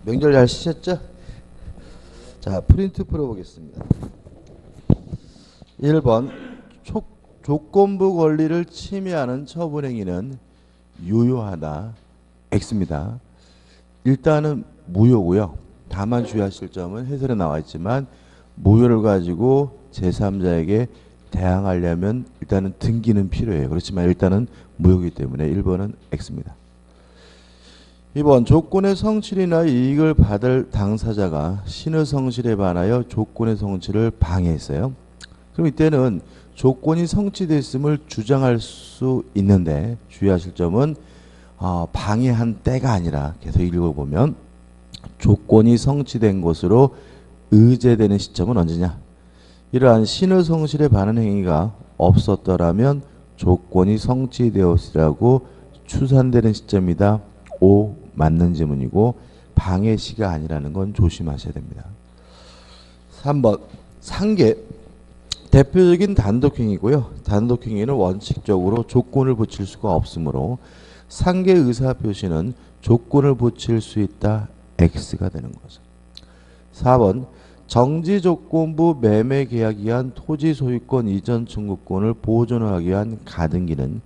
명절 잘 쉬셨죠? 자, 프린트 풀어보겠습니다. 1번 조건부 권리를 침해하는 처분행위는 유효하다. X입니다. 일단은 무효고요. 다만 주의하실 점은 해설에 나와 있지만 무효를 가지고 제3자에게 대항하려면 일단은 등기는 필요해요. 그렇지만 일단은 무효이기 때문에 1번은 X입니다. 2번 조건의 성취나 이익을 받을 당사자가 신의 성실에 반하여 조건의 성취를 방해했어요. 그럼 이때는 조건이 성취됐음을 주장할 수 있는데 주의하실 점은 방해한 때가 아니라 계속 읽어보면 조건이 성취된 것으로 의제되는 시점은 언제냐? 이러한 신의 성실에 반하는 행위가 없었더라면 조건이 성취되었으라고 추산되는 시점이다. O 맞는 지문이고 방해시가 아니라는 건 조심하셔야 됩니다. 3번 상계 대표적인 단독행위고요. 단독행위는 원칙적으로 조건을 붙일 수가 없으므로 상계 의사표시는 조건을 붙일 수 있다. X가 되는 거죠. 4번 정지조건부 매매계약에 의한 토지 소유권 이전 청구권을 보존하기 위한 가등기는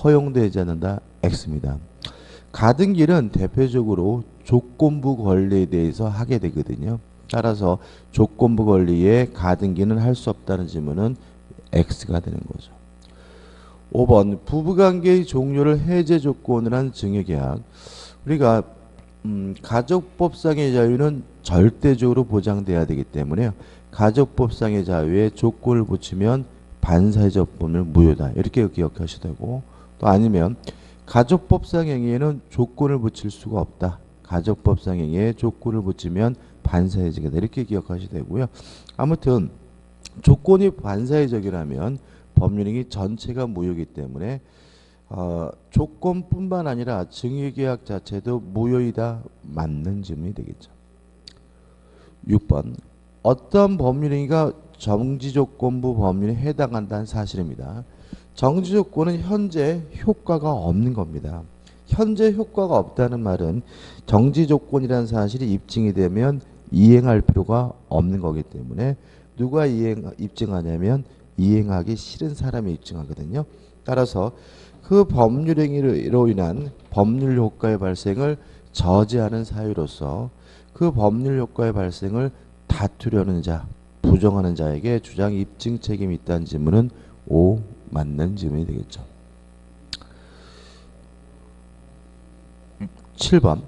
허용되지 않는다. X입니다. 가등기는 대표적으로 조건부 권리에 대해서 하게 되거든요. 따라서 조건부 권리에 가등기는 할 수 없다는 지문은 X가 되는 거죠. 5번 부부관계의 종료를 해제 조건으로 한 증여계약. 우리가 가족법상의 자유는 절대적으로 보장돼야 되기 때문에 가족법상의 자유에 조건을 붙이면 반사의 조건을 무효다. 이렇게 기억하셔야 되고 또 아니면 가족법상 행위에는 조건을 붙일 수가 없다. 가족법상 행위에 조건을 붙이면 반사회적이다. 이렇게 기억하셔야 되고요. 아무튼 조건이 반사회적이라면 법률행위 전체가 무효이기 때문에 조건뿐만 아니라 증여계약 자체도 무효이다. 맞는 질문이 되겠죠. 6번 어떤 법률행위가 정지조건부 법률에 해당한다는 사실입니다. 정지조건은 현재 효과가 없는 겁니다. 현재 효과가 없다는 말은 정지조건이라는 사실이 입증이 되면 이행할 필요가 없는 거기 때문에 누가 입증하냐면 이행하기 싫은 사람이 입증하거든요. 따라서 그 법률행위로 인한 법률 효과의 발생을 저지하는 사유로서 그 법률 효과의 발생을 다투려는 자, 부정하는 자에게 주장 입증 책임이 있다는 질문은 O 맞는 질문이 되겠죠. 7번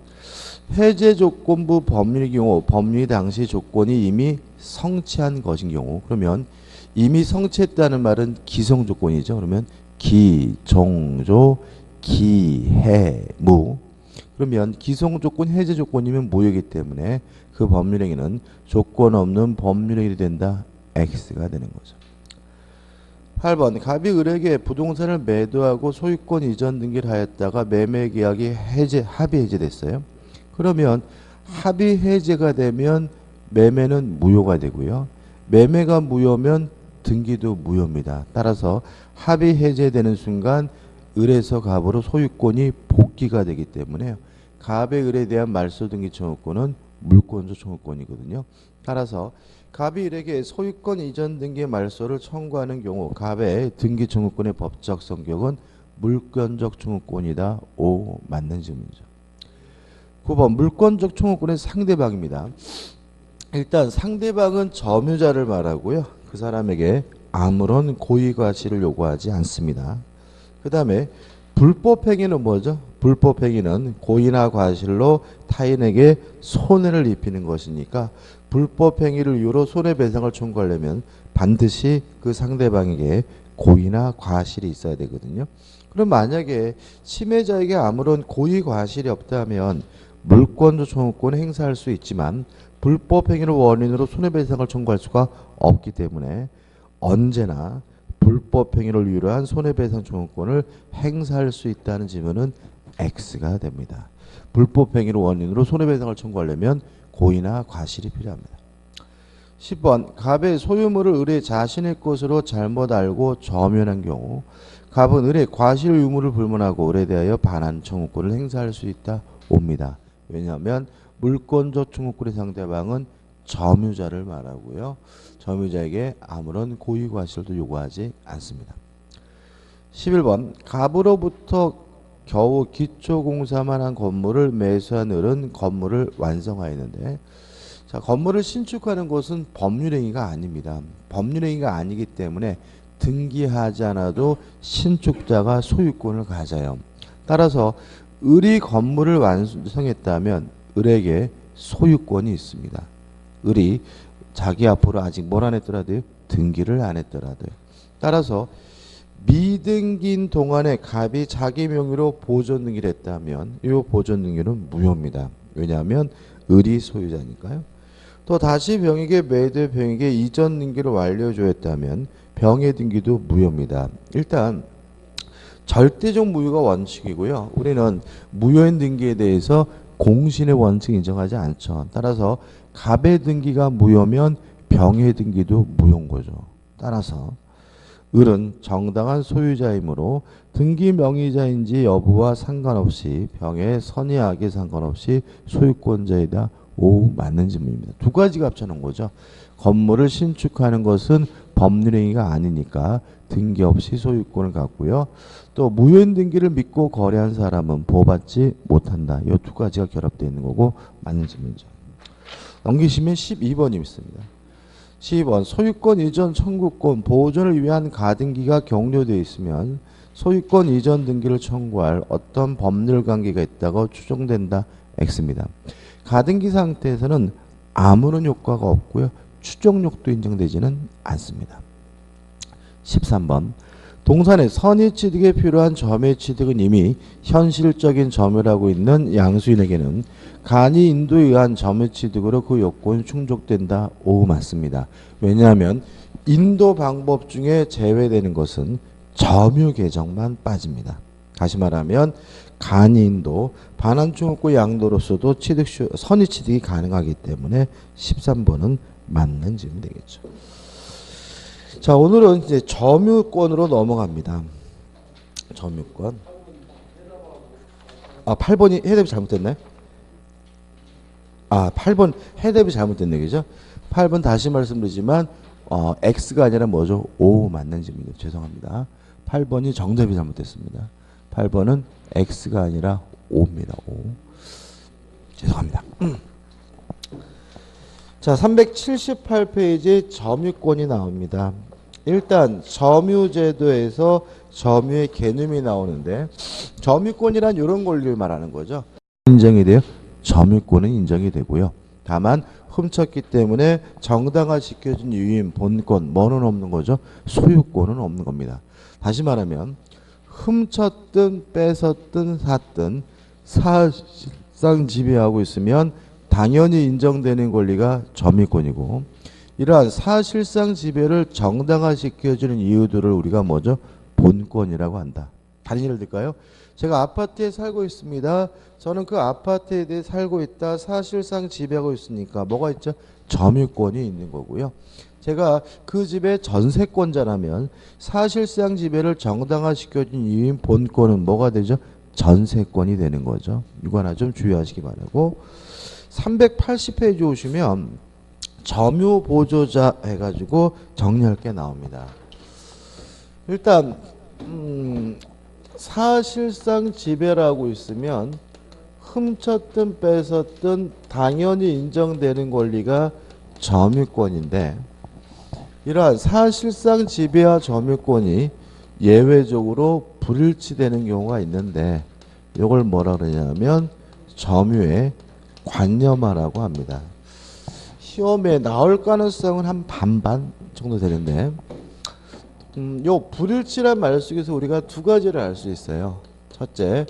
해제 조건부 법률의 경우 법률 당시 조건이 이미 성취한 것인 경우 그러면 이미 성취했다는 말은 기성 조건이죠. 그러면 기, 종조, 기, 해, 무 그러면 기성 조건 해제 조건이면 무효이기 때문에 그 법률행위는 조건 없는 법률행위 된다. X가 되는 거죠. 8번 갑이 을에게 부동산을 매도하고 소유권 이전 등기를 하였다가 매매 계약이 합의 해제됐어요. 그러면 합의 해제가 되면 매매는 무효가 되고요. 매매가 무효면 등기도 무효입니다. 따라서 합의 해제되는 순간 을에서 갑으로 소유권이 복귀가 되기 때문에 갑의 을에 대한 말소 등기 청구권은 물권조 청구권이거든요. 따라서 갑이 을에게 소유권 이전 등기 말소를 청구하는 경우 갑의 등기 청구권의 법적 성격은 물권적 청구권이다. O 맞는 질문이죠. 9번 물권적 청구권의 상대방입니다. 일단 상대방은 점유자를 말하고요. 그 사람에게 아무런 고의과실을 요구하지 않습니다. 그 다음에 불법행위는 뭐죠? 불법행위는 고의나 과실로 타인에게 손해를 입히는 것이니까 불법행위를 이유로 손해배상을 청구하려면 반드시 그 상대방에게 고의나 과실이 있어야 되거든요. 그럼 만약에 침해자에게 아무런 고의 과실이 없다면 물권조 청구권을 행사할 수 있지만 불법행위를 원인으로 손해배상을 청구할 수가 없기 때문에 언제나 불법행위를 이유로 한 손해배상 청구권을 행사할 수 있다는 질문은 X가 됩니다. 불법행위를 원인으로 손해배상을 청구하려면 고의나 과실이 필요합니다. 10번 갑의 소유물을 을의 자신의 것으로 잘못 알고 점유한 경우 갑은 을의 과실 의무를 불문하고 을에 대하여 반환 청구권을 행사할 수 있다 옵니다. 왜냐하면 물권적 청구권의 상대방은 점유자를 말하고요. 점유자에게 아무런 고의 과실도 요구하지 않습니다. 11번 갑으로부터 겨우 기초공사만 한 건물을 매수한 을은 건물을 완성하였는데, 자, 건물을 신축하는 것은 법률행위가 아닙니다. 법률행위가 아니기 때문에 등기하지 않아도 신축자가 소유권을 가져요. 따라서 을이 건물을 완성했다면 을에게 소유권이 있습니다. 을이 자기 앞으로 아직 뭘 안 했더라도요? 등기를 안 했더라도요. 따라서 미등기인 동안에 갑이 자기 명의로 보존 등기를 했다면 이 보존 등기는 무효입니다. 왜냐하면 을이 소유자니까요. 또 다시 병에게 매도해 병에게 이전 등기를 완료해줘야 했다면 병의 등기도 무효입니다. 일단 절대적 무효가 원칙이고요. 우리는 무효인 등기에 대해서 공신의 원칙 인정하지 않죠. 따라서 갑의 등기가 무효면 병의 등기도 무효인 거죠. 따라서 을은 정당한 소유자이므로 등기 명의자인지 여부와 상관없이 병의 선의 악에 상관없이 소유권자이다. 오, 맞는 질문입니다. 두 가지가 합쳐놓은 거죠. 건물을 신축하는 것은 법률행위가 아니니까 등기 없이 소유권을 갖고요. 또 무효인 등기를 믿고 거래한 사람은 보호받지 못한다. 이 두 가지가 결합되어 있는 거고 맞는 질문이죠. 넘기시면 12번이 있습니다. 12번 소유권 이전 청구권 보존을 위한 가등기가 격려되어 있으면 소유권 이전 등기를 청구할 어떤 법률 관계가 있다고 추정된다. X입니다. 가등기 상태에서는 아무런 효과가 없고요. 추정력도 인정되지는 않습니다. 13번 동산의 선의취득에 필요한 점유취득은 이미 현실적인 점유라고 있는 양수인에게는 간이 인도에 의한 점유취득으로 그 요건이 충족된다. 오, 맞습니다. 왜냐하면 인도 방법 중에 제외되는 것은 점유 계정만 빠집니다. 다시 말하면 간이인도 반환청구권 양도로서도 선의취득이 가능하기 때문에 13번은 맞는 질문이 되겠죠. 자, 오늘은 이제 점유권으로 넘어갑니다. 점유권. 8번이 해답이 잘못됐나요? 8번 해답이 잘못됐네, 그죠? 8번 다시 말씀드리지만 X가 아니라 뭐죠? O 맞는 질문이에요. 죄송합니다. 8번이 정답이 잘못됐습니다. 8번은 X가 아니라 O입니다. O. 죄송합니다. 자, 378페이지에 점유권이 나옵니다. 일단 점유제도에서 점유의 개념이 나오는데 점유권이란 이런 권리를 말하는 거죠. 인정이 돼요? 점유권은 인정이 되고요. 다만 훔쳤기 때문에 정당화시켜준 유인, 본권, 뭐는 없는 거죠? 소유권은 없는 겁니다. 다시 말하면 훔쳤든 뺏었든 샀든 사실상 지배하고 있으면 당연히 인정되는 권리가 점유권이고 이러한 사실상 지배를 정당화시켜주는 이유들을 우리가 뭐죠? 본권이라고 한다. 다른 예를 들까요? 제가 아파트에 살고 있습니다. 저는 그 아파트에 대해 살고 있다. 사실상 지배하고 있으니까 뭐가 있죠? 점유권이 있는 거고요. 제가 그 집의 전세권자라면 사실상 지배를 정당화시켜준 이유인 본권은 뭐가 되죠? 전세권이 되는 거죠. 이거 하나 좀 주의하시기 바라고 380페이지 오시면 점유보조자 해가지고 정리할 게 나옵니다. 일단 사실상 지배라고 있으면 훔쳤든 뺏었든 당연히 인정되는 권리가 점유권인데 이러한 사실상 지배와 점유권이 예외적으로 불일치되는 경우가 있는데 이걸 뭐라 그러냐면 점유의 관념화라고 합니다. 시험에 나올 가능성은 한 반반 정도 되는데 요 불일치란 말 속에서 우리가 두 가지를 알 수 있어요. 첫째,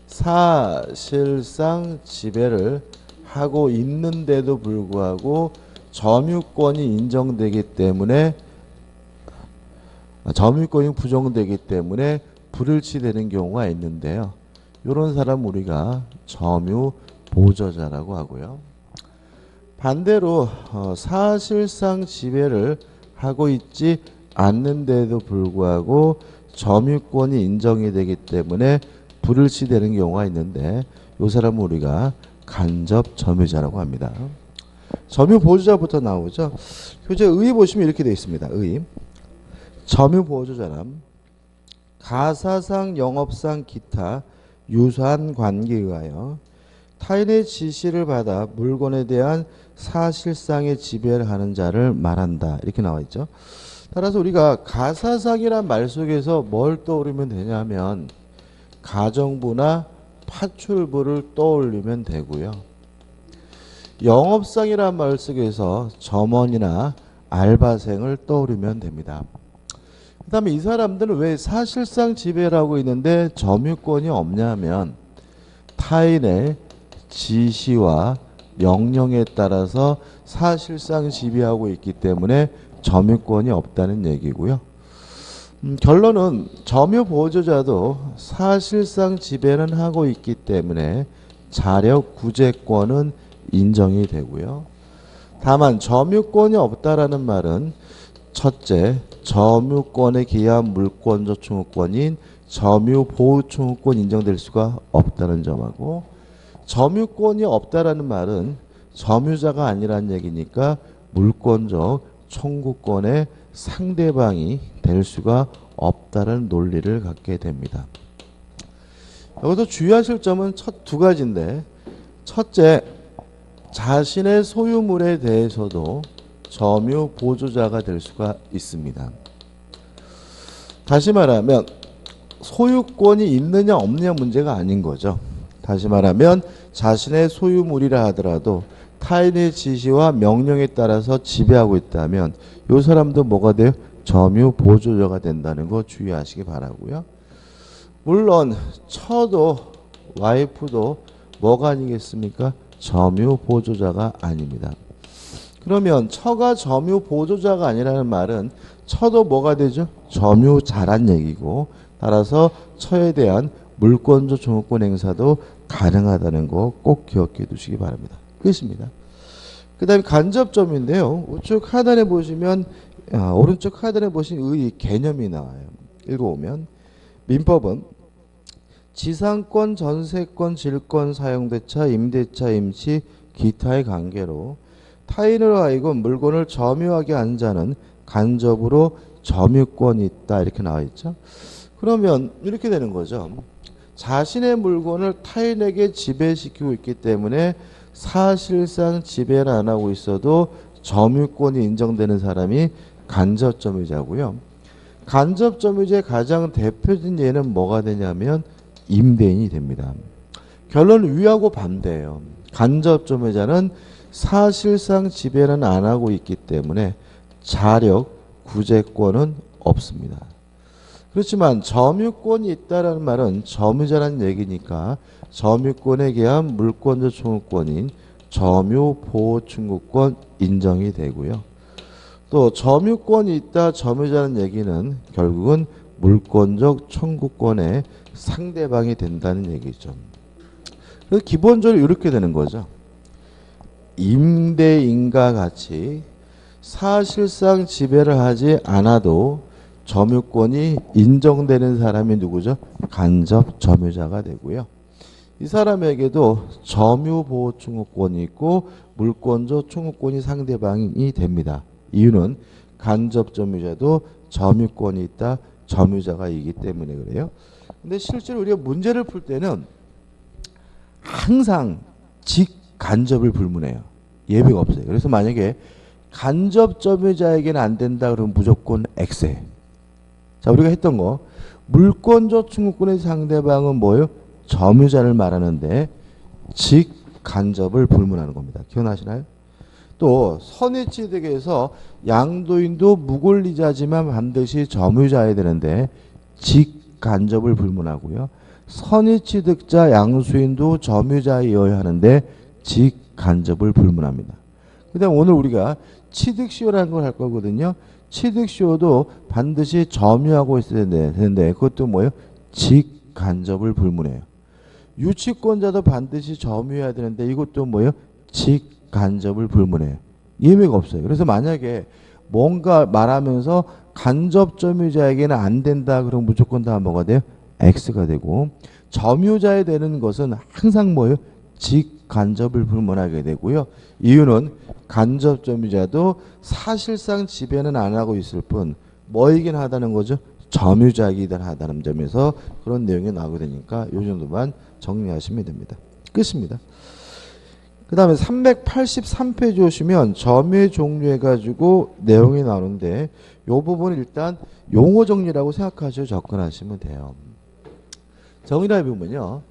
사실상 지배를 하고 있는데도 불구하고 점유권이 인정되기 때문에 점유권이 부정되기 때문에 불일치되는 경우가 있는데요. 이런 사람 우리가 점유 보조자라고 하고요. 반대로 사실상 지배를 하고 있지 않는데도 불구하고 점유권이 인정이 되기 때문에 불일치되는 경우가 있는데 이 사람은 우리가 간접 점유자라고 합니다. 점유 보조자부터 나오죠. 교재 의 보시면 이렇게 되어 있습니다. 의. 점유 보조자란 가사상, 영업상, 기타 유사한 관계에 의하여 타인의 지시를 받아 물건에 대한 사실상의 지배를 하는 자를 말한다. 이렇게 나와 있죠. 따라서 우리가 가사상이란 말 속에서 뭘 떠올리면 되냐면 가정부나 파출부를 떠올리면 되고요. 영업상이란 말 속에서 점원이나 알바생을 떠올리면 됩니다. 그 다음에 이 사람들은 왜 사실상 지배를 하고 있는데 점유권이 없냐면 타인의 지시와 명령에 따라서 사실상 지배하고 있기 때문에 점유권이 없다는 얘기고요. 결론은 점유 보조자도 사실상 지배는 하고 있기 때문에 자력 구제권은 인정이 되고요. 다만 점유권이 없다라는 말은 첫째, 점유권에 기한 물권적 청구권인 점유 보호 청구권 인정될 수가 없다는 점하고, 점유권이 없다라는 말은 점유자가 아니란 얘기니까 물권적 청구권의 상대방이 될 수가 없다는 논리를 갖게 됩니다. 여기서 주의하실 점은 첫 두 가지인데, 첫째, 자신의 소유물에 대해서도 점유 보조자가 될 수가 있습니다. 다시 말하면 소유권이 있느냐 없느냐 문제가 아닌 거죠. 다시 말하면 자신의 소유물이라 하더라도 타인의 지시와 명령에 따라서 지배하고 있다면 이 사람도 뭐가 돼요? 점유 보조자가 된다는 거 주의하시기 바라고요. 물론 처도 와이프도 뭐가 아니겠습니까? 점유 보조자가 아닙니다. 그러면 처가 점유 보조자가 아니라는 말은 처도 뭐가 되죠? 점유자란 얘기고, 따라서 처에 대한 물권적 청구권 행사도 가능하다는 거 꼭 기억해 두시기 바랍니다. 끝입니다. 그 다음에 간접점인데요. 우측 하단에 보시면 오른쪽 하단에 보신 의 개념이 나와요. 읽어보면 민법은 지상권, 전세권, 질권, 사용대차, 임대차, 임치, 기타의 관계로 타인으로 하여금 물건을 점유하게 한 자는 간접으로 점유권이 있다. 이렇게 나와 있죠. 그러면 이렇게 되는 거죠. 자신의 물건을 타인에게 지배시키고 있기 때문에 사실상 지배를 안 하고 있어도 점유권이 인정되는 사람이 간접점유자고요. 간접점유자의 가장 대표적인 예는 뭐가 되냐면 임대인이 됩니다. 결론은 위하고 반대예요. 간접점유자는 사실상 지배는 안 하고 있기 때문에 자력 구제권은 없습니다. 그렇지만 점유권이 있다라는 말은 점유자라는 얘기니까 점유권에 기한 물권적 청구권인 점유 보호 청구권 인정이 되고요. 또 점유권이 있다 점유자라는 얘기는 결국은 물권적 청구권의 상대방이 된다는 얘기죠. 그래서 기본적으로 이렇게 되는 거죠. 임대인과 같이 사실상 지배를 하지 않아도 점유권이 인정되는 사람이 누구죠? 간접 점유자가 되고요. 이 사람에게도 점유 보호 청구권이 있고 물권적 청구권이 상대방이 됩니다. 이유는 간접 점유자도 점유권이 있다 점유자가 있기 때문에 그래요. 근데 실제로 우리가 문제를 풀 때는 항상 직간접을 불문해요. 예외가 없어요. 그래서 만약에 간접 점유자에게는 안 된다 그러면 무조건 X예요. 자, 우리가 했던 거 물권적 청구권의 상대방은 뭐예요? 점유자를 말하는데 직간접을 불문하는 겁니다. 기억나시나요? 또 선의취득에서 양도인도 무권리자지만 반드시 점유자여야 되는데 직간접을 불문하고요. 선의취득자 양수인도 점유자여야 하는데 직간접을 불문합니다. 그 다음 오늘 우리가 취득시효라는 걸 할 거거든요. 취득시효도 반드시 점유하고 있어야 되는데 그것도 뭐예요? 직간접을 불문해요. 유치권자도 반드시 점유해야 되는데 이것도 뭐예요? 직간접을 불문해요. 예외가 없어요. 그래서 만약에 뭔가 말하면서 간접 점유자에게는 안 된다. 그럼 무조건 다 뭐가 돼요? X가 되고 점유자에 되는 것은 항상 뭐예요? 직간접을 불문하게 되고요. 이유는 간접 점유자도 사실상 지배는 안 하고 있을 뿐 뭐이긴 하다는 거죠? 점유자이긴 하다는 점에서 그런 내용이 나오게 되니까 이 정도만 정리하시면 됩니다. 끝입니다. 그 다음에 383페이지 오시면 점유의 종류 해가지고 내용이 나오는데 이 부분 일단 용어 정리라고 생각하시고 접근하시면 돼요. 정의를 해보면요.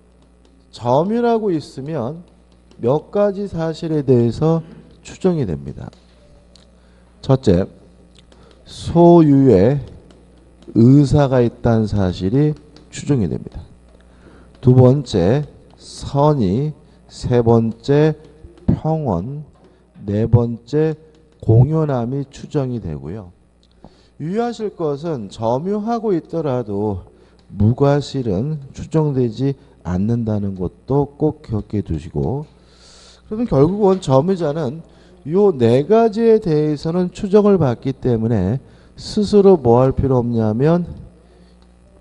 점유라고 있으면 몇 가지 사실에 대해서 추정이 됩니다. 첫째, 소유의 의사가 있다는 사실이 추정이 됩니다. 두 번째, 선의. 세 번째, 평원. 네 번째, 공연함이 추정이 되고요. 유의하실 것은 점유하고 있더라도 무과실은 추정되지 않는다는 것도 꼭 기억해 두시고, 그러면 결국은 점유자는 요 네 가지에 대해서는 추정을 받기 때문에 스스로 뭐 할 필요 없냐면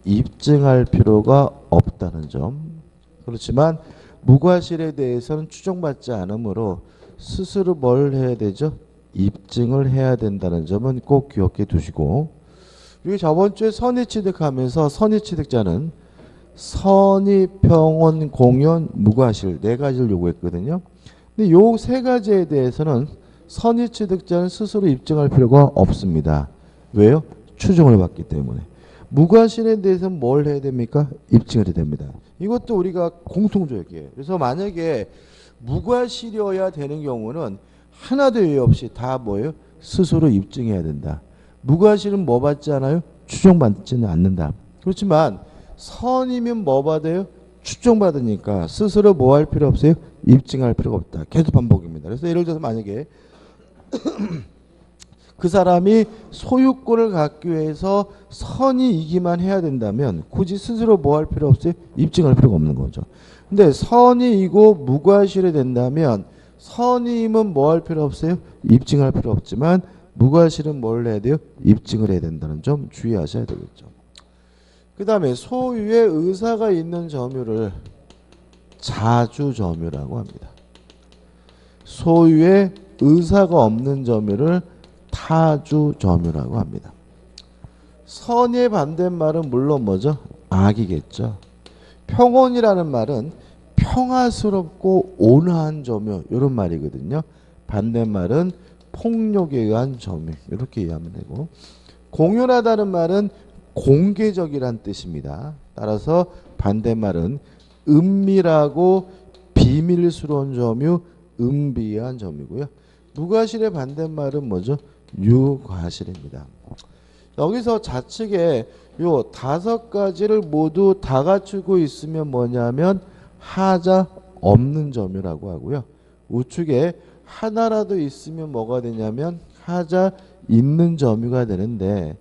입증할 필요가 없다는 점. 그렇지만 무과실에 대해서는 추정받지 않으므로 스스로 뭘 해야 되죠? 입증을 해야 된다는 점은 꼭 기억해 두시고, 그리고 저번 주에 선의 취득하면서 선의 취득자는 선의, 평온, 공연, 무과실 네 가지를 요구했거든요. 근데 요 세 가지에 대해서는 선의 취득자는 스스로 입증할 필요가 없습니다. 왜요? 추정을 받기 때문에. 무과실에 대해서는 뭘 해야 됩니까? 입증을 해야 됩니다. 이것도 우리가 공통적이에요. 그래서 만약에 무과실이어야 되는 경우는 하나도 예외 없이 다 뭐예요? 스스로 입증해야 된다. 무과실은 뭐 받지 않아요? 추정받지는 않는다. 그렇지만 선이면 뭐 받아요? 추정받으니까 스스로 뭐 할 필요 없어요? 입증할 필요가 없다. 계속 반복입니다. 그래서 예를 들어서 만약에 그 사람이 소유권을 갖기 위해서 선이이기만 해야 된다면 굳이 스스로 뭐 할 필요 없어요? 입증할 필요가 없는 거죠. 근데 선이이고 무과실이 된다면 선임은 뭐 할 필요 없어요? 입증할 필요 없지만 무과실은 뭘 해야 돼요? 입증을 해야 된다는 점 주의하셔야 되겠죠. 그 다음에 소유의 의사가 있는 점유를 자주점유라고 합니다. 소유의 의사가 없는 점유를 타주점유라고 합니다. 선의 반대말은 물론 뭐죠? 악이겠죠. 평온이라는 말은 평화스럽고 온화한 점유 이런 말이거든요. 반대말은 폭력에 의한 점유 이렇게 이해하면 되고, 공연하다는 말은 공개적이란 뜻입니다. 따라서 반대말은 은밀하고 비밀스러운 점유, 은비한 점이고요. 무과실의 반대말은 뭐죠? 유과실입니다. 여기서 좌측에 요 5가지를 모두 다 갖추고 있으면 뭐냐면 하자 없는 점유라고 하고요. 우측에 하나라도 있으면 뭐가 되냐면 하자 있는 점유가 되는데,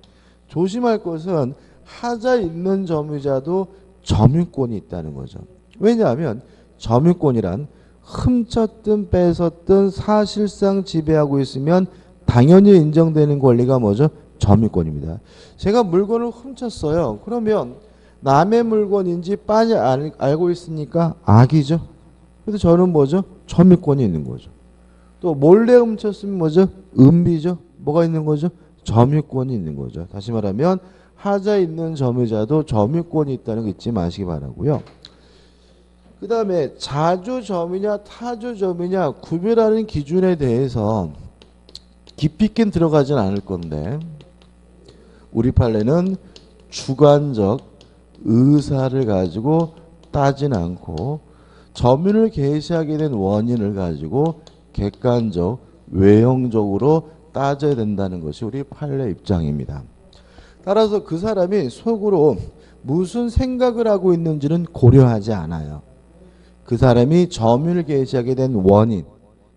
조심할 것은 하자 있는 점유자도 점유권이 있다는 거죠. 왜냐하면 점유권이란 훔쳤든 뺏었든 사실상 지배하고 있으면 당연히 인정되는 권리가 뭐죠? 점유권입니다. 제가 물건을 훔쳤어요. 그러면 남의 물건인지 빤히 알고 있으니까 악이죠. 그래서 저는 뭐죠? 점유권이 있는 거죠. 또 몰래 훔쳤으면 뭐죠? 은비죠. 뭐가 있는 거죠? 점유권이 있는 거죠. 다시 말하면 하자 있는 점유자도 점유권이 있다는 거 잊지 마시기 바라고요. 그 다음에 자주점유냐 타주점유냐 구별하는 기준에 대해서 깊이 있게 들어가진 않을 건데, 우리 판례는 주관적 의사를 가지고 따진 않고 점유를 개시하게 된 원인을 가지고 객관적 외형적으로 따져야 된다는 것이 우리 판례 입장입니다. 따라서 그 사람이 속으로 무슨 생각을 하고 있는지는 고려하지 않아요. 그 사람이 점유를 개시하게 된 원인,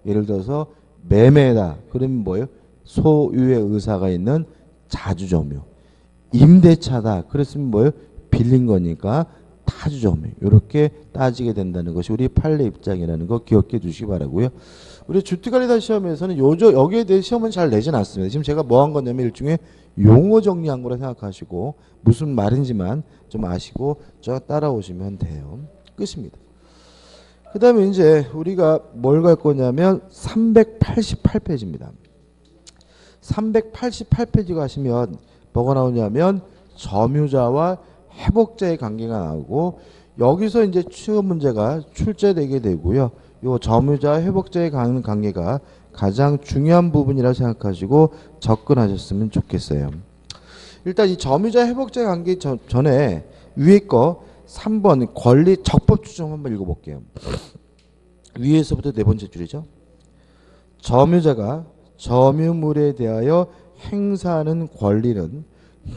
예를 들어서 매매다. 그러면 뭐예요? 소유의 의사가 있는 자주점유. 임대차다. 그랬으면 뭐예요? 빌린 거니까 하주점 이렇게 따지게 된다는 것이 우리 판례 입장이라는 거 기억해 두시기 바라고요. 우리 주택관리사 시험에서는 여기에 대해 시험은 잘 내진 않습니다. 지금 제가 뭐 한 거냐면 일종의 용어 정리한 거라 생각하시고 무슨 말인지만 좀 아시고 저 따라오시면 돼요. 끝입니다. 그 다음에 이제 우리가 뭘 갈 거냐면 388페이지입니다. 388페이지 가시면 뭐가 나오냐면 점유자와 회복자의 관계가 나오고 여기서 이제 시험 문제가 출제되게 되고요. 요 점유자 회복자의 관계가 가장 중요한 부분이라고 생각하시고 접근하셨으면 좋겠어요. 일단 이 점유자 회복자의 관계 전에 위에 거 3번 권리 적법 추정 한번 읽어볼게요. 위에서부터 네 번째 줄이죠. 점유자가 점유물에 대하여 행사하는 권리는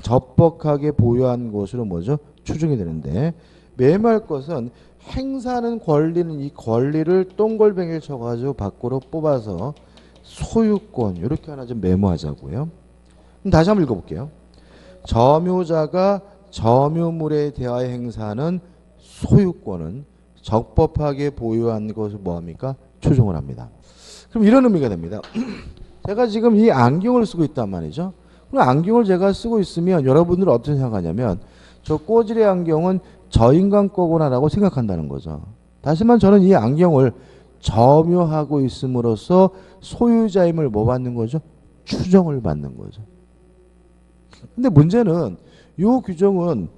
적법하게 보유한 것으로 뭐죠? 추정이 되는데 매매할 것은 행사하는 권리는 이 권리를 동글뱅이를 쳐가지고 밖으로 뽑아서 소유권 이렇게 하나 좀 메모하자고요. 그럼 다시 한번 읽어볼게요. 점유자가 점유물에 대하여 행사하는 소유권은 적법하게 보유한 것을 뭐합니까? 추정을 합니다. 그럼 이런 의미가 됩니다. 제가 지금 이 안경을 쓰고 있단 말이죠. 그럼 안경을 제가 쓰고 있으면 여러분들은 어떻게 생각하냐면 저 꼬질의 안경은 저 인간 거구나라고 생각한다는 거죠. 다시 말해 저는 이 안경을 점유하고 있음으로써 소유자임을 뭐 받는 거죠? 추정을 받는 거죠. 근데 문제는 이 규정은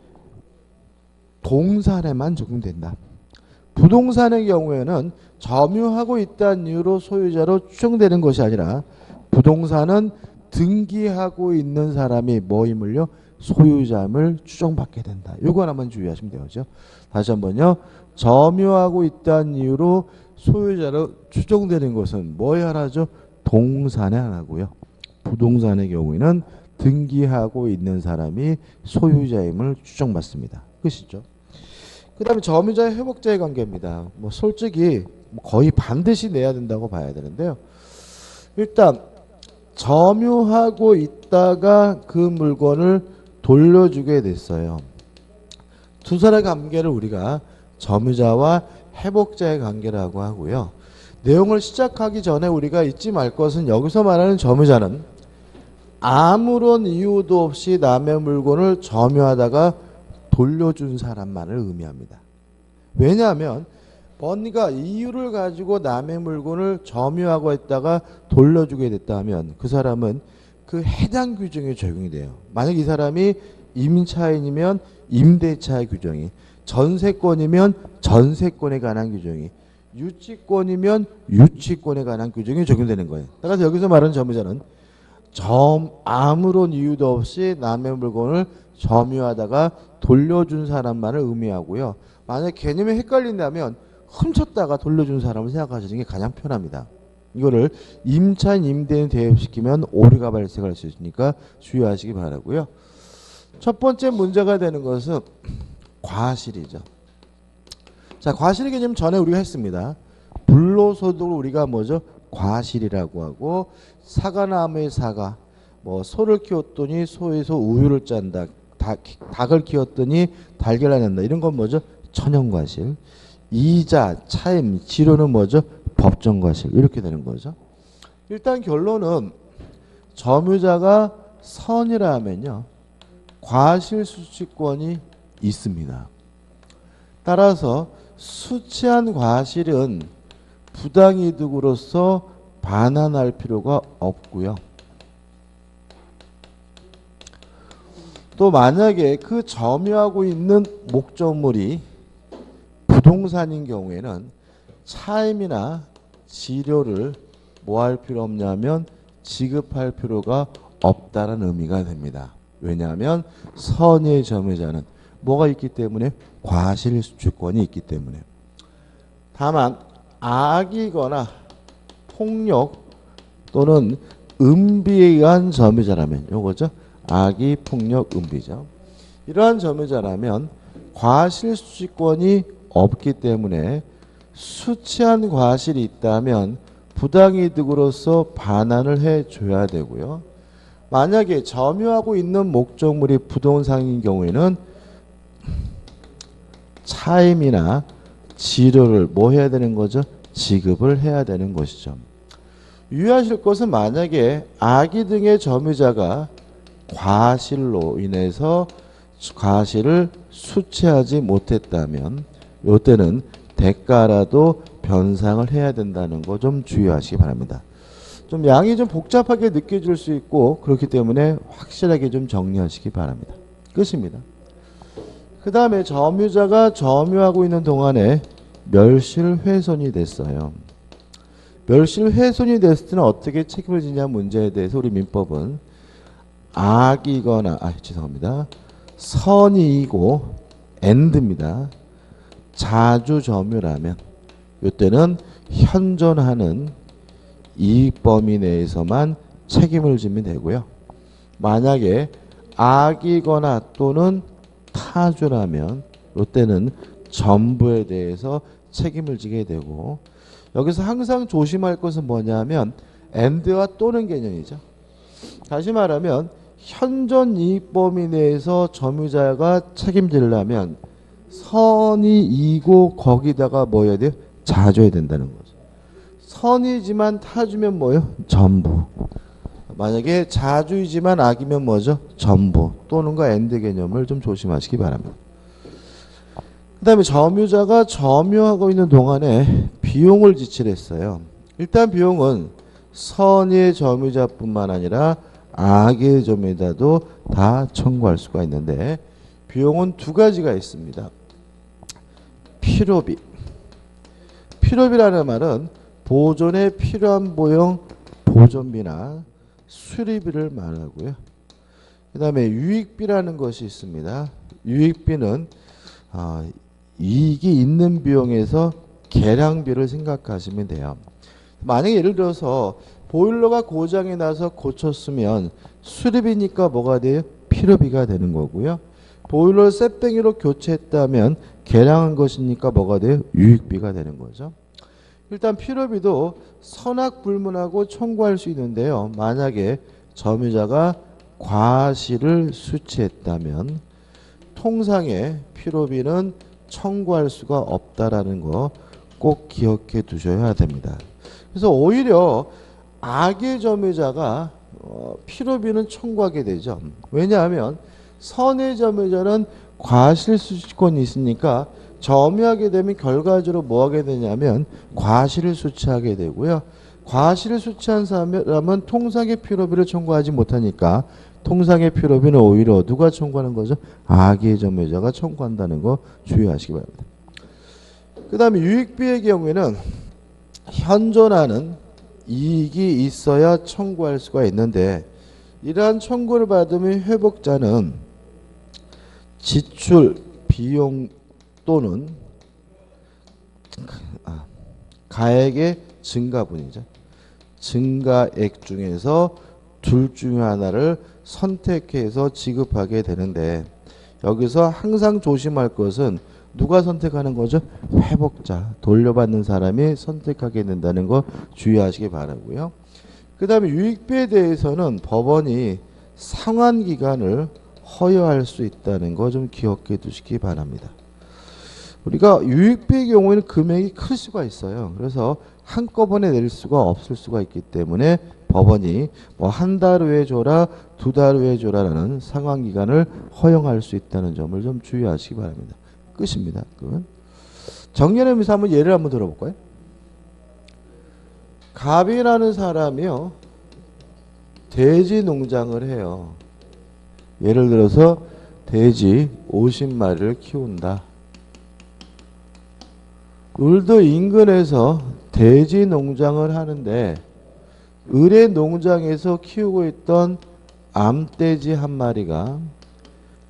동산에만 적용된다. 부동산의 경우에는 점유하고 있다는 이유로 소유자로 추정되는 것이 아니라 부동산은 등기하고 있는 사람이 뭐임을요? 소유자임을 추정받게 된다. 이거 하나만 주의하시면 되죠. 다시 한번요. 점유하고 있다는 이유로 소유자로 추정되는 것은 뭐에 하나죠? 동산에 하나고요. 부동산의 경우에는 등기하고 있는 사람이 소유자임을 추정받습니다. 끝이죠. 그 다음에 점유자 회복자의 관계입니다. 뭐 솔직히 거의 반드시 내야 된다고 봐야 되는데요. 일단 점유하고 있다가 그 물건을 돌려주게 됐어요. 두 사람의 관계를 우리가 점유자와 회복자의 관계라고 하고요. 내용을 시작하기 전에 우리가 잊지 말 것은 여기서 말하는 점유자는 아무런 이유도 없이 남의 물건을 점유하다가 돌려준 사람만을 의미합니다. 왜냐하면 뭔가 이유를 가지고 남의 물건을 점유하고 있다가 돌려주게 됐다면 그 사람은 그 해당 규정에 적용이 돼요. 만약 이 사람이 임차인이면 임대차의 규정이, 전세권이면 전세권에 관한 규정이, 유치권이면 유치권에 관한 규정이 적용되는 거예요. 따라서 여기서 말하는 점유자는 아무런 이유도 없이 남의 물건을 점유하다가 돌려준 사람만을 의미하고요. 만약 개념이 헷갈린다면 훔쳤다가 돌려준 사람을 생각하시는 게 가장 편합니다. 이거를 임차인 임대인 대입시키면 오류가 발생할 수 있으니까 주의하시기 바라고요. 첫 번째 문제가 되는 것은 과실이죠. 자, 과실의 개념 전에 우리가 했습니다. 불로소득을 우리가 뭐죠? 과실이라고 하고, 사과나무의 사과, 뭐 소를 키웠더니 소에서 우유를 짠다. 닭을 키웠더니 달걀을 낸다. 이런 건 뭐죠? 천연과실. 이자, 차임, 지료는 뭐죠? 법정과실. 이렇게 되는 거죠. 일단 결론은 점유자가 선이라 하면요, 과실 수취권이 있습니다. 따라서 수취한 과실은 부당이득으로서 반환할 필요가 없고요. 또 만약에 그 점유하고 있는 목적물이 부동산인 경우에는 차임이나 지료를 뭐 할 필요 없냐면 지급할 필요가 없다는 의미가 됩니다. 왜냐하면 선의 점유자는 뭐가 있기 때문에 과실 수취권이 있기 때문에. 다만 악이거나 폭력 또는 은비에 의한 점유자라면 요거죠. 악의, 폭력, 은비죠. 이러한 점유자라면 과실 수취권이 없기 때문에 수취한 과실이 있다면 부당이득으로서 반환을 해줘야 되고요. 만약에 점유하고 있는 목적물이 부동산인 경우에는 타임이나 지료를 뭐 해야 되는 거죠? 지급을 해야 되는 것이죠. 유의하실 것은 만약에 아기 등의 점유자가 과실로 인해서 과실을 수취하지 못했다면 이때는 대가라도 변상을 해야 된다는 거 좀 주의하시기 바랍니다. 좀 양이 좀 복잡하게 느껴질 수 있고 그렇기 때문에 확실하게 좀 정리하시기 바랍니다. 끝입니다. 그 다음에 점유자가 점유하고 있는 동안에 멸실훼손이 됐어요. 멸실훼손이 됐을 때는 어떻게 책임을 지냐 문제에 대해서 우리 민법은 악이거나 죄송합니다. 선이이고 and입니다. 자주 점유라면 이때는 현존하는 이익 범위 내에서만 책임을 지면 되고요. 만약에 악이거나 또는 타주라면 이때는 전부에 대해서 책임을 지게 되고 여기서 항상 조심할 것은 뭐냐면 and와 또는 개념이죠. 다시 말하면 현존 이익 범위 내에서 점유자가 책임지려면 선이이고 거기다가 뭐 해야 돼요? 자줘야 된다는 거죠. 선이지만 타주면 뭐예요? 전부. 만약에 자주이지만 악이면 뭐죠? 전부. 또는과 and 개념을 좀 조심하시기 바랍니다. 그 다음에 점유자가 점유하고 있는 동안에 비용을 지출했어요. 일단 비용은 선의 점유자뿐만 아니라 악의 점유자도 다 청구할 수가 있는데 비용은 두 가지가 있습니다. 필요비. 필요비라는 말은 보존에 필요한 보용, 보존비나 수리비를 말하고요. 그 다음에 유익비라는 것이 있습니다. 유익비는 이익이 있는 비용에서 계량비를 생각하시면 돼요. 만약에 예를 들어서 보일러가 고장이 나서 고쳤으면 수리비니까 뭐가 돼요? 필요비가 되는 거고요. 보일러를 쌔뱅이로 교체했다면 계량한 것이니까 뭐가 돼요? 유익비가 되는 거죠. 일단 필요비도 선악불문하고 청구할 수 있는데요. 만약에 점유자가 과실을 수취했다면 통상의 필요비는 청구할 수가 없다라는 거 꼭 기억해 두셔야 됩니다. 그래서 오히려 악의 점유자가 필요비는 청구하게 되죠. 왜냐하면 선의 점유자는 과실 수취권이 있으니까 점유하게 되면 결과적으로 뭐 하게 되냐면 과실을 수취하게 되고요. 과실을 수취한 사람은 통상의 필요비를 청구하지 못하니까 통상의 필요비는 오히려 누가 청구하는 거죠? 악의 점유자가 청구한다는 거 주의하시기 바랍니다. 그 다음에 유익비의 경우에는 현존하는 이익이 있어야 청구할 수가 있는데 이러한 청구를 받으면 회복자는 지출 비용 또는 가액의 증가분이죠. 증가액 중에서 둘 중에 하나를 선택해서 지급하게 되는데 여기서 항상 조심할 것은 누가 선택하는 거죠? 회복자, 돌려받는 사람이 선택하게 된다는 거 주의하시기 바라고요. 그 다음에 유익비에 대해서는 법원이 상환기간을 허용할 수 있다는 거 좀 기억해 두시기 바랍니다. 우리가 유익비의 경우에는 금액이 클 수가 있어요. 그래서 한꺼번에 낼 수가 없을 수가 있기 때문에 법원이 뭐 한 달 후에 줘라, 두 달 후에 줘라라는 상환기간을 허용할 수 있다는 점을 좀 주의하시기 바랍니다. 끝입니다. 끝. 정리하면서 한번 예를 한번 들어볼까요? 갑이라는 사람이요, 돼지 농장을 해요. 예를 들어서 돼지 50마리를 키운다. 을도 인근에서 돼지 농장을 하는데 을의 농장에서 키우고 있던 암돼지 한 마리가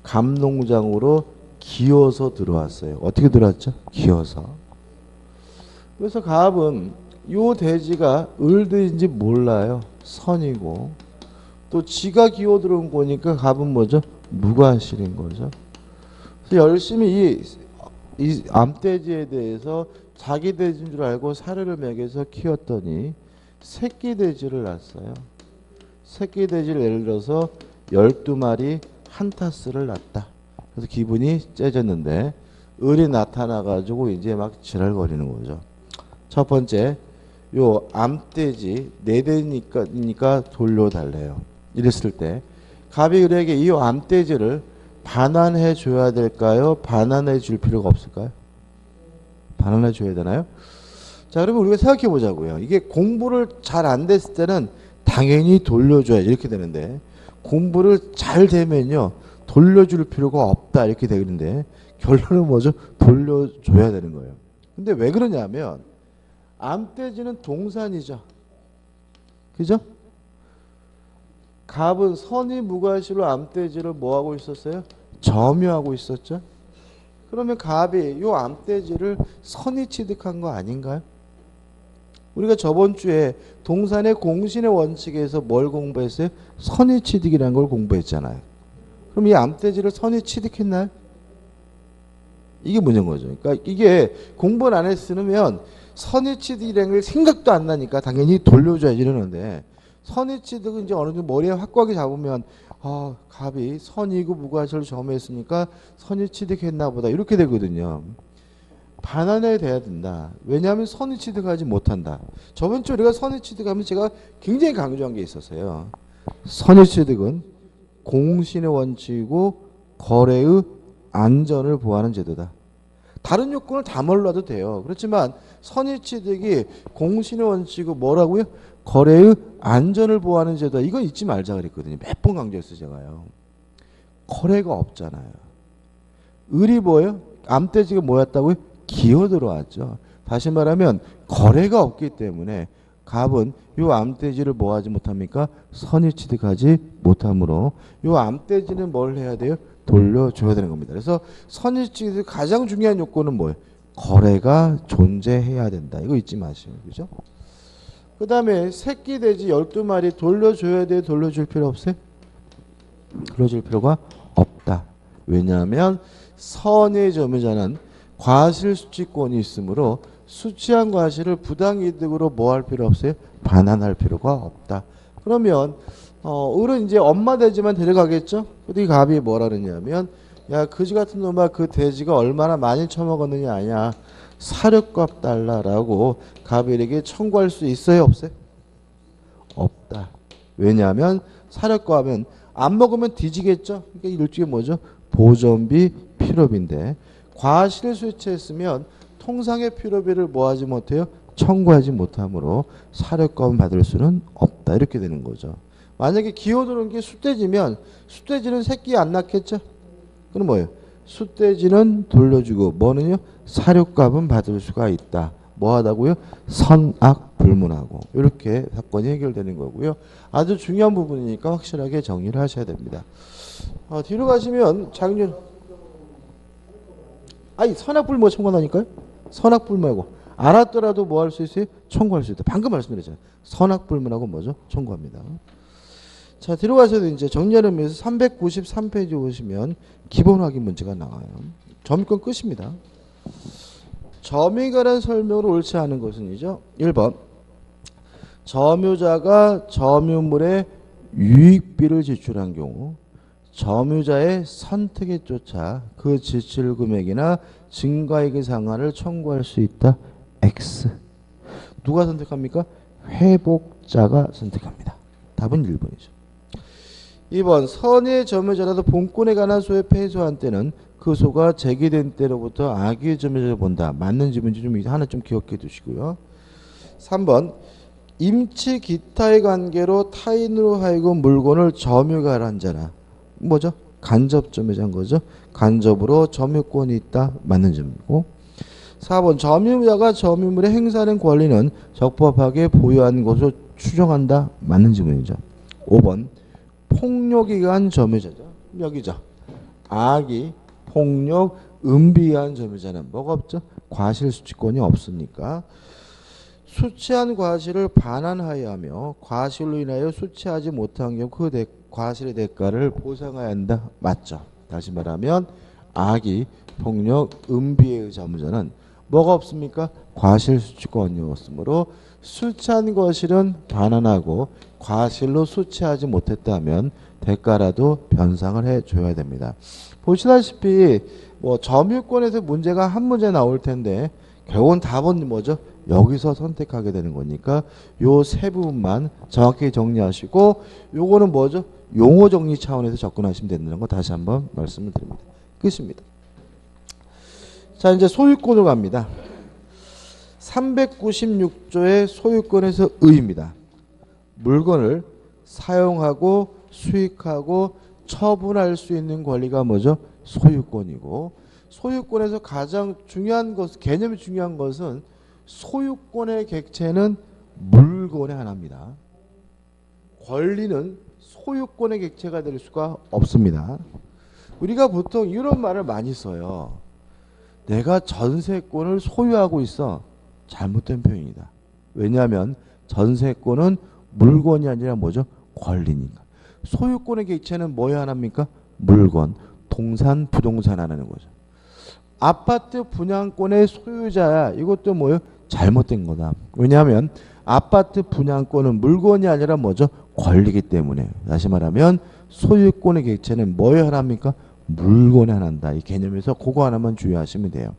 갑 농장으로 기어서 들어왔어요. 어떻게 들어왔죠? 기어서. 그래서 갑은 요 돼지가 을돼지인지 몰라요. 선이고. 또 지가 기어 들어온 거니까 갑은 뭐죠? 무과실인 거죠. 그래서 열심히 이 암돼지에 대해서 자기 돼지인 줄 알고 사료를 먹여서 키웠더니 새끼 돼지를 낳았어요. 새끼 돼지를 예를 들어서 12마리 한 타스를 낳았다. 그래서 기분이 째졌는데 을이 나타나가지고 이제 막 지랄거리는 거죠. 첫 번째, 요 암돼지 4대니까 돌려달래요. 이랬을 때 갑이 을에게 이 암돼지를 반환해 줘야 될까요? 반환해 줄 필요가 없을까요? 반환해 줘야 되나요? 자, 그러면 우리가 생각해 보자고요. 이게 공부를 잘 안 됐을 때는 당연히 돌려줘야 이렇게 되는데, 공부를 잘 되면요 돌려줄 필요가 없다 이렇게 되는데, 결론은 뭐죠? 돌려줘야 되는 거예요. 근데 왜 그러냐면 암돼지는 동산이죠. 그죠? 갑은 선의 무과시로 암돼지를 뭐하고 있었어요? 점유하고 있었죠. 그러면 갑이 요 암돼지를 선의 취득한 거 아닌가요? 우리가 저번 주에 동산의 공신의 원칙에서 뭘 공부했어요? 선의 취득이라는 걸 공부했잖아요. 그럼 이 암돼지를 선의 취득했나요? 이게 문제인 거죠. 그러니까 이게 공부를 안 했으면 선의 취득이라는 걸 생각도 안 나니까 당연히 돌려줘야지 이러는데, 선의 취득은 이제 어느 정도 머리에 확고하게 잡으면 갑이 선이고 무과시를 점유했으니까 선의 취득했나 보다 이렇게 되거든요. 반환해야 돼야 된다. 왜냐하면 선의 취득하지 못한다. 저번 주에 우리가 선의 취득하면 제가 굉장히 강조한 게 있었어요. 선의 취득은 공신의 원칙이고 거래의 안전을 보호하는 제도다. 다른 요건을 다 몰라도 돼요. 그렇지만 선의 취득이 공신의 원칙이고 뭐라고요? 거래의 안전을 보호하는 제도다. 이건 잊지 말자 그랬거든요. 몇 번 강조했어요 제가요. 거래가 없잖아요. 을이 뭐예요? 암돼지가 뭐였다고요? 기어 들어왔죠. 다시 말하면 거래가 없기 때문에 갑은 요 암돼지를 뭐 하지 못합니까? 선의 취득하지 못하므로 요 암돼지는 뭘 해야 돼요? 돌려줘야 되는 겁니다. 그래서 선의 취득 가장 중요한 요건은 뭐예요? 거래가 존재해야 된다. 이거 잊지 마시고, 그죠? 그 다음에 새끼 돼지 12마리 돌려줘야 돼요? 돌려줄 필요 없어요? 돌려줄 필요가 없다. 왜냐하면 선의 점유자는 과실 수취권이 있으므로 수취한 과실을 부당이득으로 뭐 할 필요 없어요? 반환할 필요가 없다. 그러면 을은 이제 엄마 돼지만 데려가겠죠? 근데 이 갑이 뭐라 그러냐면, 야 그지 같은 놈아, 그 돼지가 얼마나 많이 처먹었느냐 아냐, 사료값 달라라고 갑에게 청구할 수 있어요 없어요? 없다. 왜냐하면 사료값은 안 먹으면 뒤지겠죠. 그러니까 일종의 뭐죠? 보존비 필요비인데, 과실을 수취했으면 통상의 필요비를 뭐 하지 못해요? 청구하지 못하므로 사료값은 받을 수는 없다. 이렇게 되는 거죠. 만약에 기어드는 게 숫돼지면 숫돼지는 새끼 안 낳겠죠? 그럼 뭐예요? 숫돼지는 돌려주고 뭐는요? 사료값은 받을 수가 있다. 뭐 하다고요? 선악불문하고. 이렇게 사건이 해결되는 거고요. 아주 중요한 부분이니까 확실하게 정리를 하셔야 됩니다. 뒤로 가시면 작년 선악불문 청구한다니까요? 선악불문하고 알았더라도 뭐 할 수 있어요? 청구할 수 있다. 방금 말씀드렸잖아요. 선악불문하고 뭐죠? 청구합니다. 자, 뒤로 가셔도 이제 정리하는 의미에서 393페이지 오시면 기본 확인 문제가 나와요. 점유권 끝입니다. 점유에 관한 설명으로 옳지 않은 것은이죠. 1번. 점유자가 점유물에 유익비를 지출한 경우 점유자의 선택에 쫓아 그 지출 금액이나 증가액의 상한을 청구할 수 있다. X. 누가 선택합니까? 회복자가 선택합니다. 답은 1번이죠. 2번. 선의 점유자라도 본권에 관한 소에 패소한 때는 그 소가 제기된 때로부터 악의 점유자를 본다. 맞는 지문인지 좀 하나 좀 기억해 두시고요. 3번. 임치 기타의 관계로 타인으로 하여금 물건을 점유가 한 자라. 뭐죠? 간접 점유자인 거죠. 간접으로 점유권이 있다. 맞는 점이고. 4번. 점유자가 점유물에 행사하는 권리는 적법하게 보유한 것으로 추정한다. 맞는 지문이죠. 5번. 폭력에 의한 점유자죠. 여기죠. 악이 폭력, 은비에 의한 점유자는 뭐가 없죠? 과실수취권이 없으니까 수취한 과실을 반환하여야 하며 과실로 인하여 수취하지 못한 경우 그 과실의 대가를 보상해야 한다. 맞죠? 다시 말하면 악이 폭력, 은비의 점유자는 뭐가 없습니까? 과실수취권이 없으므로 술 취한 거실은 반환하고 과실로 수취하지 못했다면 대가라도 변상을 해줘야 됩니다. 보시다시피 뭐 점유권에서 문제가 한 문제 나올 텐데 결국은 답은 뭐죠? 여기서 선택하게 되는 거니까 요 세 부분만 정확히 정리하시고 요거는 뭐죠? 용어 정리 차원에서 접근하시면 된다는 거 다시 한번 말씀을 드립니다. 끝입니다. 자, 이제 소유권으로 갑니다. 396조의 소유권에서 의입니다. 물건을 사용하고 수익하고 처분할 수 있는 권리가 뭐죠? 소유권이고, 소유권에서 가장 중요한 것, 개념이 중요한 것은 소유권의 객체는 물건의 하나입니다. 권리는 소유권의 객체가 될 수가 없습니다. 우리가 보통 이런 말을 많이 써요. 내가 전세권을 소유하고 있어. 잘못된 표현이다. 왜냐하면 전세권은 물건이 아니라 뭐죠? 권리니까. 소유권의 객체는 뭐야 하나입니까? 물건, 동산, 부동산 하나는 거죠. 아파트 분양권의 소유자야. 이것도 뭐예요? 잘못된 거다. 왜냐하면 아파트 분양권은 물건이 아니라 뭐죠? 권리이기 때문에. 다시 말하면 소유권의 객체는 뭐에 하나입니까? 물건에 하나다. 이 개념에서 그거 하나만 주의하시면 돼요.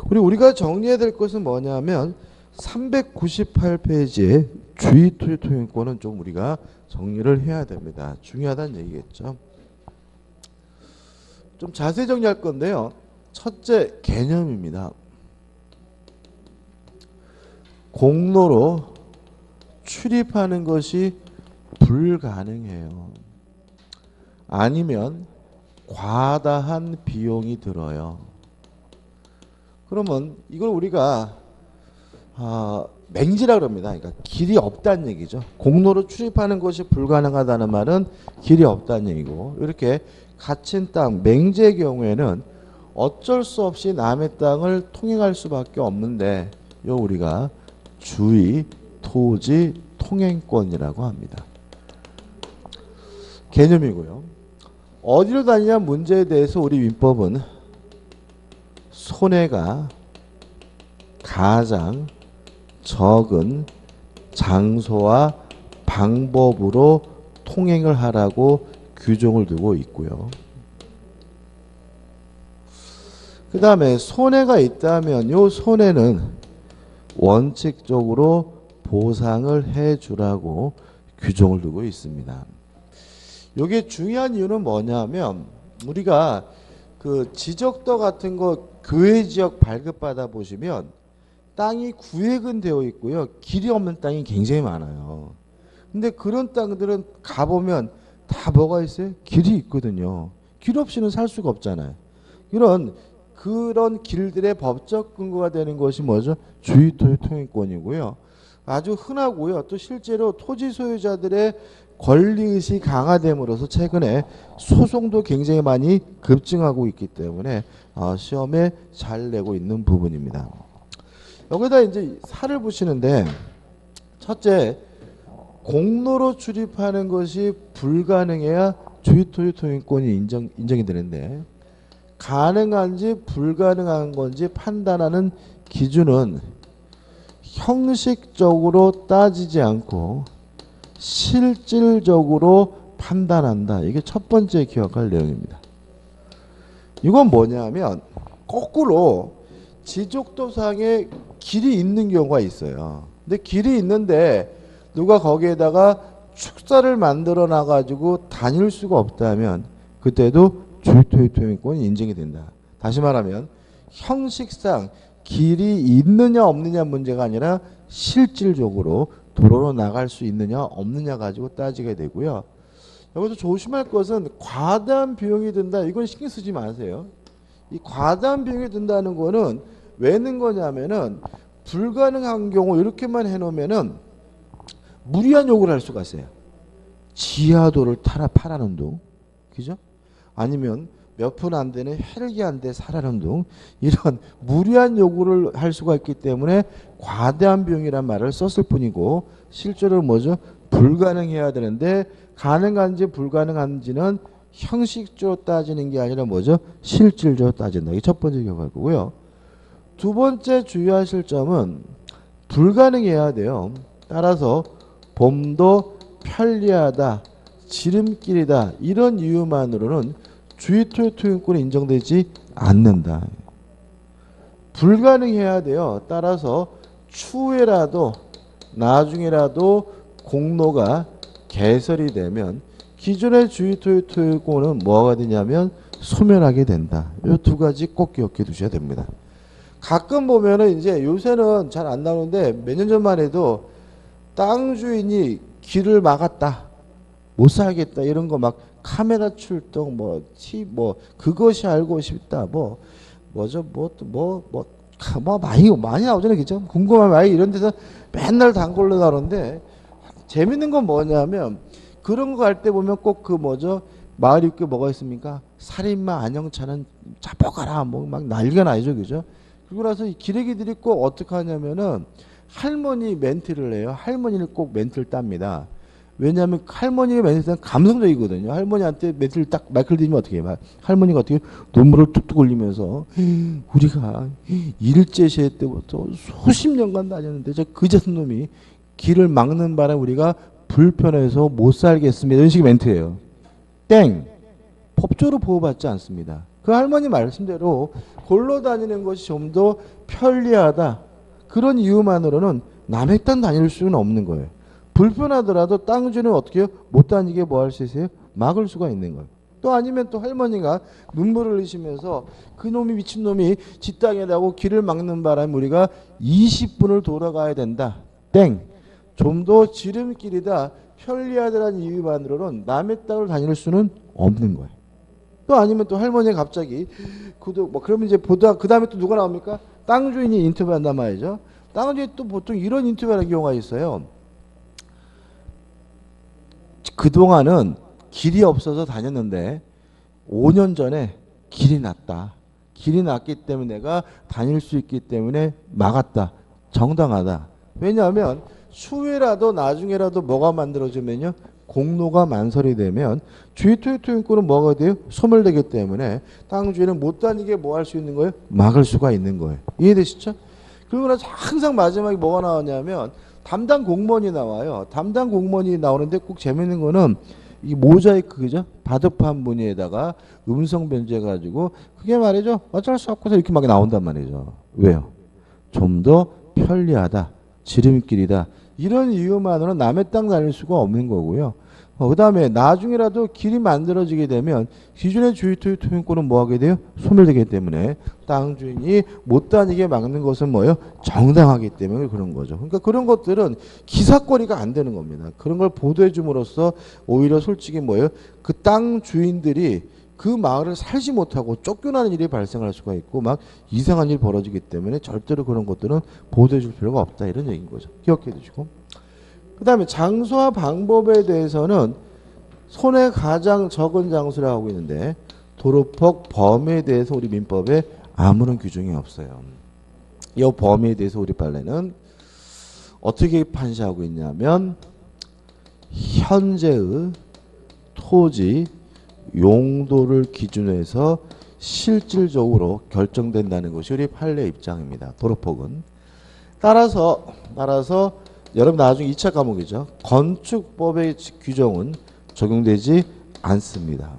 그리고 우리가 정리해야 될 것은 뭐냐면 398페이지에 주의 토지 통행권은 좀 우리가 정리를 해야 됩니다. 중요하다는 얘기겠죠. 좀 자세히 정리할 건데요. 첫째, 개념입니다. 공로로 출입하는 것이 불가능해요. 아니면 과다한 비용이 들어요. 그러면 이걸 우리가 맹지라 그럽니다. 그러니까 길이 없다는 얘기죠. 공로로 출입하는 것이 불가능하다는 말은 길이 없다는 얘기고, 이렇게 갇힌 땅, 맹지의 경우에는 어쩔 수 없이 남의 땅을 통행할 수밖에 없는데 요 우리가 주의 토지 통행권이라고 합니다. 개념이고요. 어디로 다니냐 문제에 대해서 우리 민법은 손해가 가장 적은 장소와 방법으로 통행을 하라고 규정을 두고 있고요. 그 다음에 손해가 있다면 이 손해는 원칙적으로 보상을 해주라고 규정을 두고 있습니다. 이게 중요한 이유는 뭐냐면 우리가 그 지적도 같은 거 교외 지역 발급받아 보시면 땅이 구획은 되어 있고요. 길이 없는 땅이 굉장히 많아요. 근데 그런 땅들은 가보면 다 뭐가 있어요? 길이 있거든요. 길 없이는 살 수가 없잖아요. 그런 길들의 법적 근거가 되는 것이 뭐죠? 주의토지 통행권이고요. 아주 흔하고요. 또 실제로 토지 소유자들의 권리의식이 강화됨으로써 최근에 소송도 굉장히 많이 급증하고 있기 때문에 시험에 잘 내고 있는 부분입니다. 여기다 이제 사를 보시는데, 첫째, 공로로 출입하는 것이 불가능해야 주의토지 통행권이 인정이 되는데, 가능한지 불가능한 건지 판단하는 기준은 형식적으로 따지지 않고 실질적으로 판단한다. 이게 첫 번째 기억할 내용입니다. 이건 뭐냐면 거꾸로 지적도상에 길이 있는 경우가 있어요. 근데 길이 있는데 누가 거기에다가 축사를 만들어 놔가지고 다닐 수가 없다면 그때도 주의토지 통행권이 인정이 된다. 다시 말하면 형식상 길이 있느냐 없느냐 문제가 아니라 실질적으로 도로로 나갈 수 있느냐 없느냐 가지고 따지게 되고요. 여기서 조심할 것은 과다한 비용이 든다. 이건 신경 쓰지 마세요. 이 과다한 비용이 든다는 거는 왜 는 거냐면은 불가능한 경우 이렇게만 해놓으면은 무리한 요구를 할 수가 있어요. 지하도를 파라는 둥, 그죠? 아니면 몇 푼 안 되는 헬기 한 대 사라는 둥, 이런 무리한 요구를 할 수가 있기 때문에 과다한 비용이란 말을 썼을 뿐이고, 실제로 뭐죠? 불가능해야 되는데 가능한지 불가능한지는 형식적으로 따지는 게 아니라 뭐죠? 실질적으로 따진다. 이게 첫 번째 결과고요. 두 번째 주의하실 점은 불가능해야 돼요. 따라서 범도 편리하다, 지름길이다 이런 이유만으로는 주의토의 토용권이 인정되지 않는다. 불가능해야 돼요. 따라서 추후에라도 나중에라도 공로가 개설이 되면 기존의 주의토의 토용권은 뭐가 되냐면 소멸하게 된다. 이 두 가지 꼭 기억해 두셔야 됩니다. 가끔 보면은 이제 요새는 잘 안 나오는데 몇 년 전만 해도 땅 주인이 길을 막았다. 못 살겠다. 이런 거 막 카메라 출동 뭐 그것이 알고 싶다. 많이 나오잖아요. 그죠? 궁금한 많이 이런 데서 맨날 단골로 나오는데 재밌는 건 뭐냐면 그런 거 할 때 보면 꼭 마을 입구에 뭐가 있습니까? 살인마 안영찬은 잡아가라. 막 난리가 나죠. 그죠? 그리고 나서 이 기레기들이 꼭 어떻게 하냐면은 할머니 멘트를 해요. 할머니를 꼭 멘트를 땁니다. 왜냐하면 할머니의 멘트는 감성적이거든요. 할머니한테 멘트를 딱 마이크를 들이면 어떻게 해요? 할머니가 어떻게 눈물을 뚝뚝 흘리면서 우리가 일제시대 때부터 수십 년간 다녔는데 저 그제슨 놈이 길을 막는 바람에 우리가 불편해서 못 살겠습니다. 이런 식의 멘트예요. 땡! 법적으로 보호받지 않습니다. 그 할머니 말씀대로 골로 다니는 것이 좀 더 편리하다. 그런 이유만으로는 남의 땅 다닐 수는 없는 거예요. 불편하더라도 땅 주인은 어떻게 해요? 못 다니게 뭐 할 수 있어요? 막을 수가 있는 거예요. 또 아니면 또 할머니가 눈물을 흘리시면서 그놈이 미친놈이 지 땅에라고 길을 막는 바람에 우리가 20분을 돌아가야 된다. 땡! 좀 더 지름길이다. 편리하다는 이유만으로는 남의 땅을 다닐 수는 없는 거예요. 또 아니면 또 할머니가 갑자기 그러면 이제 그 다음에 또 누가 나옵니까? 땅 주인이 인터뷰한단 말이죠. 땅 주인이 또 보통 이런 인터뷰하는 경우가 있어요. 그동안은 길이 없어서 다녔는데 5년 전에 길이 났다. 길이 났기 때문에 내가 다닐 수 있기 때문에 막았다. 정당하다. 왜냐하면 추후에라도 나중에라도 뭐가 만들어지면요. 공로가 만설이 되면 주의토의 토용권은 뭐가 돼요? 소멸되기 때문에 땅 주인은 못 다니게 뭐 할 수 있는 거예요? 막을 수가 있는 거예요. 이해되시죠? 그리고 나서 항상 마지막에 뭐가 나오냐면 담당 공무원이 나와요. 담당 공무원이 나오는데 꼭 재밌는 거는 이 모자이크 그죠? 바둑판 무늬에다가 음성 변조해가지고 그게 말이죠. 어쩔 수 없고서 이렇게 막 나온단 말이죠. 왜요? 좀 더 편리하다. 지름길이다. 이런 이유만으로는 남의 땅 다닐 수가 없는 거고요. 그 다음에 나중에라도 길이 만들어지게 되면 기존의 주의토의 토용권은 뭐 하게 돼요? 소멸되기 때문에 땅 주인이 못 다니게 막는 것은 뭐예요? 정당하기 때문에 그런 거죠. 그러니까 그런 것들은 기사거리가 안 되는 겁니다. 그런 걸 보도해 줌으로써 오히려 솔직히 뭐예요? 그 땅 주인들이 그 마을을 살지 못하고 쫓겨나는 일이 발생할 수가 있고 막 이상한 일이 벌어지기 때문에 절대로 그런 것들은 보도해 줄 필요가 없다 이런 얘기인 거죠. 기억해 두시고. 그 다음에 장소와 방법에 대해서는 손에 가장 적은 장소라고 하고 있는데 도로폭 범위에 대해서 우리 민법에 아무런 규정이 없어요. 이 범위에 대해서 우리 판례는 어떻게 판시하고 있냐면 현재의 토지 용도를 기준으로 해서 실질적으로 결정된다는 것이 우리 판례 입장입니다. 도로폭은. 따라서 여러분 나중에 2차 과목이죠. 건축법의 규정은 적용되지 않습니다.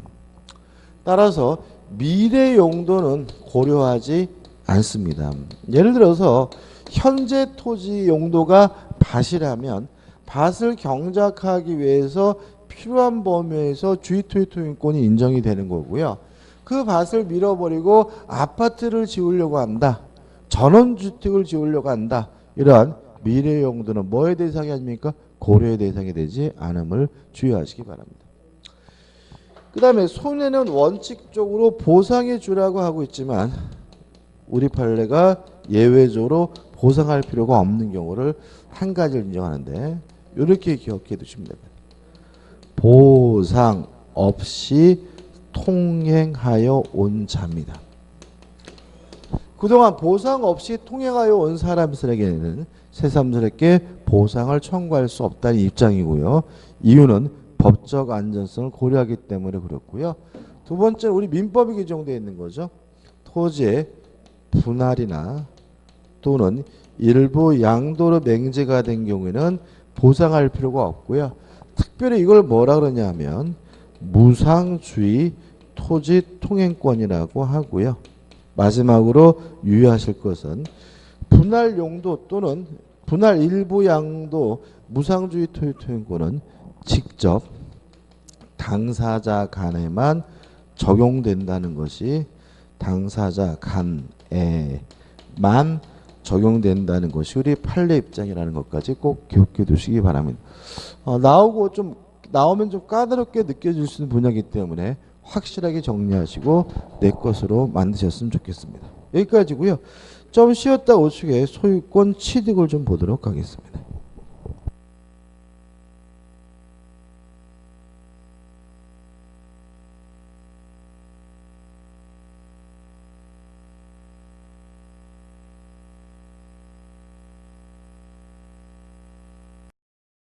따라서 미래 용도는 고려하지 않습니다. 예를 들어서 현재 토지 용도가 밭이라면 밭을 경작하기 위해서 필요한 범위에서 주의토의 토용권이 인정이 되는 거고요. 그 밭을 밀어버리고 아파트를 지으려고 한다. 전원주택을 지으려고 한다. 이러한 미래 용도는 뭐의 대상이 아닙니까? 고려의 대상이 되지 않음을 주의하시기 바랍니다. 그 다음에 손해는 원칙적으로 보상해 주라고 하고 있지만 우리 판례가 예외적으로 보상할 필요가 없는 경우를 한 가지를 인정하는데 이렇게 기억해 두시면 됩니다. 보상 없이 통행하여 온 자입니다. 그동안 보상 없이 통행하여 온 사람들에게는 새삼스럽게 보상을 청구할 수 없다는 입장이고요. 이유는 법적 안전성을 고려하기 때문에 그렇고요. 두 번째 우리 민법이 규정되어 있는 거죠. 토지의 분할이나 또는 일부 양도로 맹제가 된 경우에는 보상할 필요가 없고요. 특별히 이걸 뭐라 그러냐면 무상주의 토지 통행권이라고 하고요. 마지막으로 유의하실 것은 분할 용도 또는 분할 일부 양도 무상주의 토지 통행권은 직접 당사자 간에만 적용된다는 것이 당사자 간에만 적용된다는 것이 우리 판례 입장이라는 것까지 꼭 기억해 두시기 바랍니다. 나오면 좀 까다롭게 느껴질 수 있는 분야이기 때문에 확실하게 정리하시고 내 것으로 만드셨으면 좋겠습니다. 여기까지고요. 좀 쉬었다 우측에 소유권 취득을 좀 보도록 하겠습니다.